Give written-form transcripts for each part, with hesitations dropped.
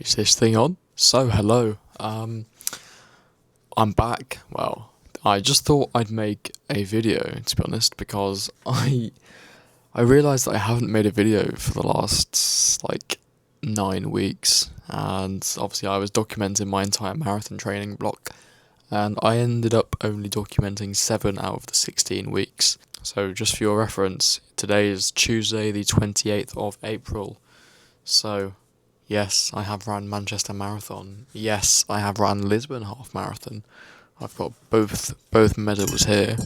Is this thing on? So, hello. I'm back. Well, I just thought I'd make a video, to be honest, because I realized that I haven't made a video for the last 9 weeks, and obviously I was documenting my entire marathon training block, and I ended up only documenting 7 out of the 16 weeks. So, just for your reference, today is Tuesday, the 28th of April. So, yes, I have run Manchester Marathon. Yes, I have run Lisbon Half Marathon. I've got both medals here.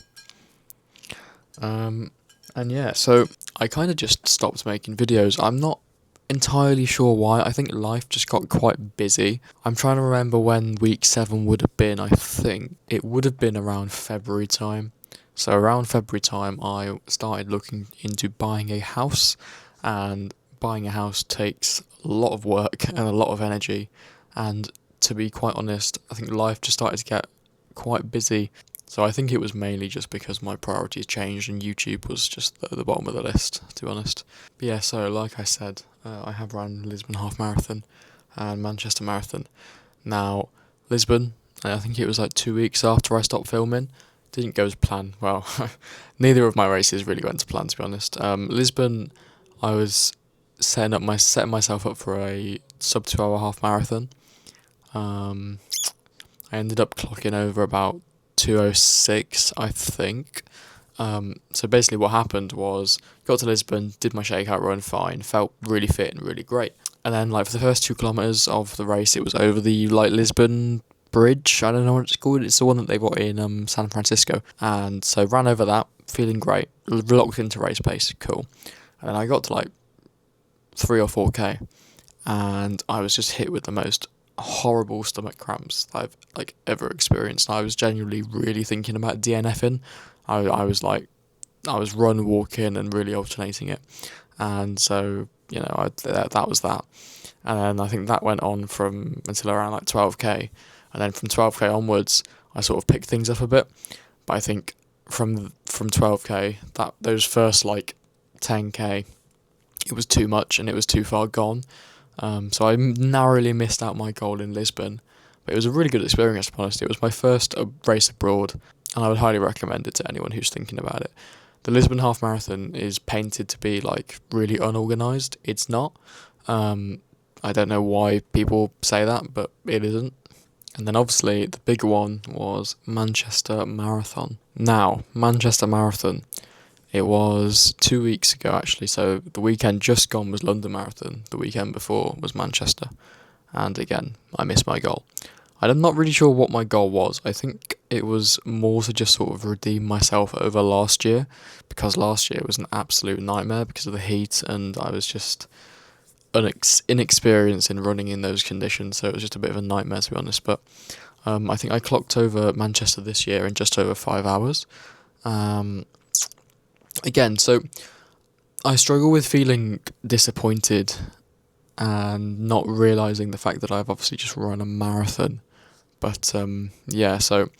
And yeah, so I kind of just stopped making videos. I'm not entirely sure why. I think life just got quite busy. I'm trying to remember when week 7 would have been. I think it would have been around February time. So around February time, I started looking into buying a house, and buying a house takes a lot of work and a lot of energy. And to be quite honest, I think life just started to get quite busy. So I think it was mainly just because my priorities changed and YouTube was just at the bottom of the list, to be honest. But yeah, so like I said, I have run Lisbon Half Marathon and Manchester Marathon. Now, Lisbon, I think it was like 2 weeks after I stopped filming, didn't go as planned. Well, neither of my races really went to plan, to be honest. Lisbon, I was setting myself up for a sub 2 hour half marathon. I ended up clocking over about 2:06, I think. So basically, what happened was got to Lisbon, did my shakeout run fine, felt really fit and really great. And then, for the first 2 kilometers of the race, it was over the Lisbon Bridge. I don't know what it's called. It's the one that they've got in San Francisco. And so ran over that, feeling great, locked into race pace, cool. And then I got to 3 or 4k, and I was just hit with the most horrible stomach cramps that I've ever experienced. I was genuinely really thinking about DNFing. I was run, walking, and really alternating it, and so that was that. And then I think that went on from until around 12k, and then from 12k onwards, I sort of picked things up a bit. But I think from 12k, that those first 10k, it was too much and it was too far gone. So I narrowly missed out my goal in Lisbon, but it was a really good experience, to be honest. It was my first race abroad, and I would highly recommend it to anyone who's thinking about it. The Lisbon Half Marathon is painted to be really unorganised. It's not. I don't know why people say that, but it isn't. And then obviously the big one was Manchester Marathon. Now, Manchester Marathon, it was 2 weeks ago actually, so the weekend just gone was London Marathon, the weekend before was Manchester, and again, I missed my goal. I'm not really sure what my goal was. I think it was more to just sort of redeem myself over last year, because last year was an absolute nightmare because of the heat, and I was just inexperienced in running in those conditions, so it was just a bit of a nightmare, to be honest. But I think I clocked over Manchester this year in just over 5 hours. Again, so I struggle with feeling disappointed and not realising the fact that I've obviously just run a marathon. But yeah, so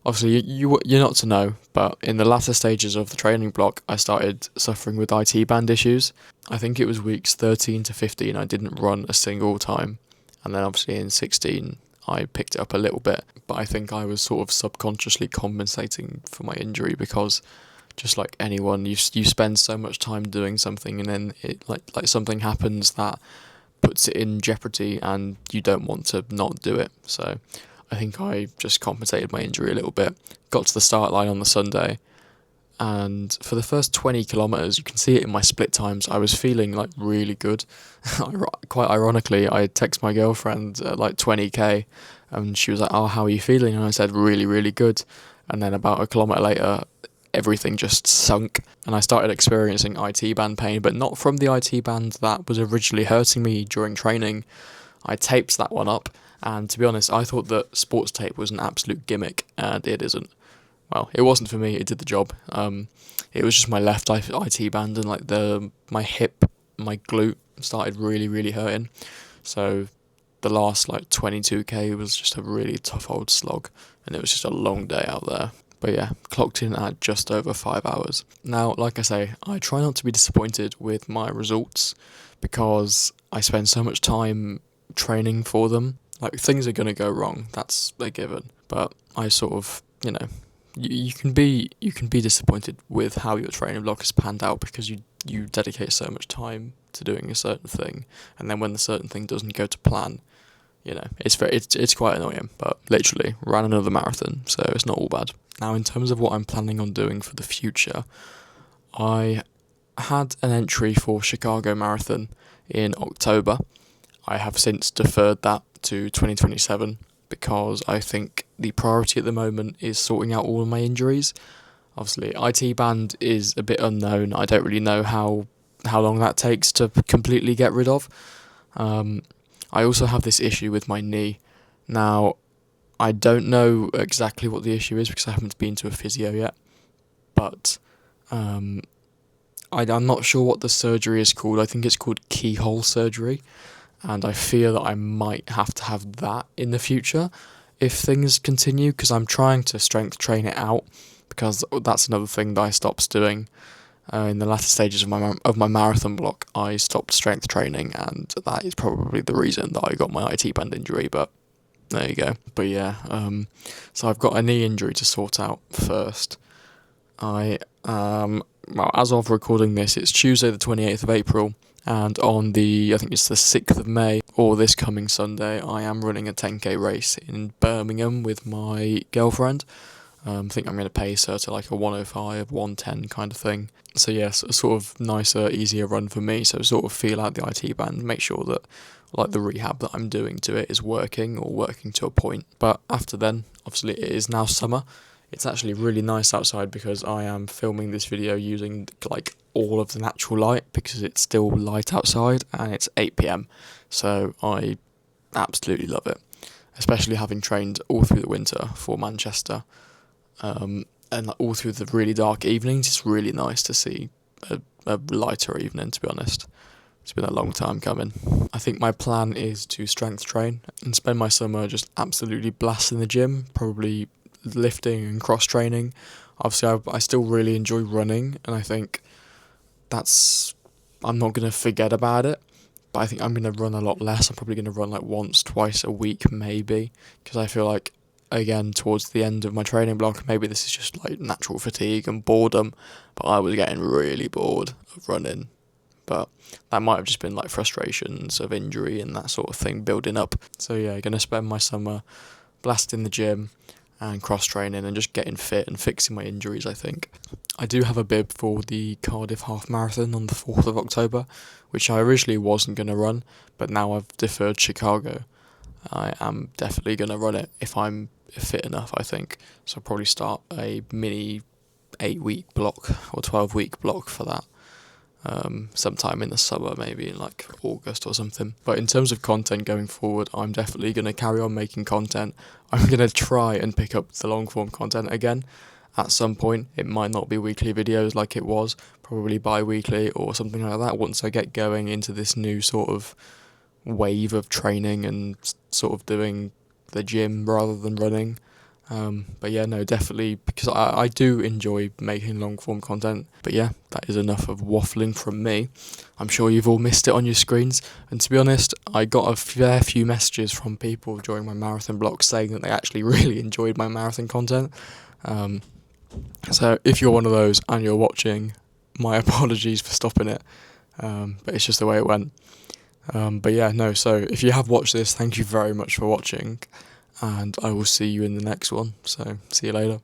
obviously you're not to know, but in the latter stages of the training block, I started suffering with IT band issues. I think it was weeks 13 to 15 I didn't run a single time, and then obviously in 16 I picked it up a little bit, but I think I was sort of subconsciously compensating for my injury, because just like anyone, you spend so much time doing something, and then it something happens that puts it in jeopardy, and you don't want to not do it. So I think I just compensated my injury a little bit. Got to the start line on the Sunday, and for the first 20 kilometers, you can see it in my split times, I was feeling really good. Quite ironically, I texted my girlfriend at 20k, and she was like, "Oh, how are you feeling?" And I said, "Really, really good." And then about a kilometer later, everything just sunk, and I started experiencing IT band pain, but not from the IT band that was originally hurting me during training. I taped that one up, and to be honest, I thought that sports tape was an absolute gimmick, and it isn't. Well, it wasn't for me, it did the job. It was just my left IT band, and my hip, my glute started really, really hurting. So the last 22k was just a really tough old slog, and it was just a long day out there. But yeah, clocked in at just over 5 hours. Now, like I say, I try not to be disappointed with my results, because I spend so much time training for them. Like, things are going to go wrong, that's a given. But I sort of, you can be disappointed with how your training block has panned out because you dedicate so much time to doing a certain thing, and then when the certain thing doesn't go to plan, it's quite annoying. But literally ran another marathon, so it's not all bad. Now, in terms of what I'm planning on doing for the future, I had an entry for Chicago Marathon in October. I have since deferred that to 2027 because I think the priority at the moment is sorting out all of my injuries. Obviously, IT band is a bit unknown. I don't really know how long that takes to completely get rid of. I also have this issue with my knee. Now, I don't know exactly what the issue is because I haven't been to a physio yet, but I'm not sure what the surgery is called. I think it's called keyhole surgery, and I fear that I might have to have that in the future if things continue, because I'm trying to strength train it out, because that's another thing that I stopped doing. In the latter stages of my marathon block, I stopped strength training, and that is probably the reason that I got my IT band injury, but there you go. But yeah, so I've got a knee injury to sort out first. Well, as of recording this, it's Tuesday the 28th of April, and on I think it's the 6th of May, or this coming Sunday, I am running a 10k race in Birmingham with my girlfriend. I think I'm going to pace her to like a 105, 110 kind of thing. So yes, a sort of nicer, easier run for me, so sort of feel out the IT band, make sure that like the rehab that I'm doing to it is working, or working to a point. But after then, obviously it is now summer. It's actually really nice outside because I am filming this video using like all of the natural light because it's still light outside and it's 8 p.m. So I absolutely love it, especially having trained all through the winter for Manchester. And all through the really dark evenings, it's really nice to see a lighter evening, to be honest. It's been a long time coming. I think my plan is to strength train and spend my summer just absolutely blasting the gym, probably lifting and cross training. Obviously, I still really enjoy running, and I think I'm not going to forget about it, but I think I'm going to run a lot less. I'm probably going to run like once, twice a week, maybe, because I feel like, again, towards the end of my training block, maybe this is just like natural fatigue and boredom, but I was getting really bored of running. But that might have just been like frustrations of injury and that sort of thing building up. So yeah, going to spend my summer blasting the gym and cross training and just getting fit and fixing my injuries, I think. I do have a bib for the Cardiff Half Marathon on the 4th of October, which I originally wasn't going to run, but now I've deferred Chicago. I am definitely going to run it if I'm fit enough, I think. So I'll probably start a mini 8-week block or 12-week block for that. Sometime in the summer, maybe in like August or something. But in terms of content going forward, I'm definitely going to carry on making content. I'm going to try and pick up the long form content again at some point. It might not be weekly videos like it was, probably bi-weekly or something like that once I get going into this new sort of wave of training and sort of doing the gym rather than running. But yeah, no, definitely, because I do enjoy making long form content. But yeah, that is enough of waffling from me. I'm sure you've all missed it on your screens, and to be honest, I got a fair few messages from people during my marathon block saying that they actually really enjoyed my marathon content. So if you're one of those and you're watching, my apologies for stopping it, but it's just the way it went. But yeah, no, so if you have watched this, thank you very much for watching, and I will see you in the next one. So see you later.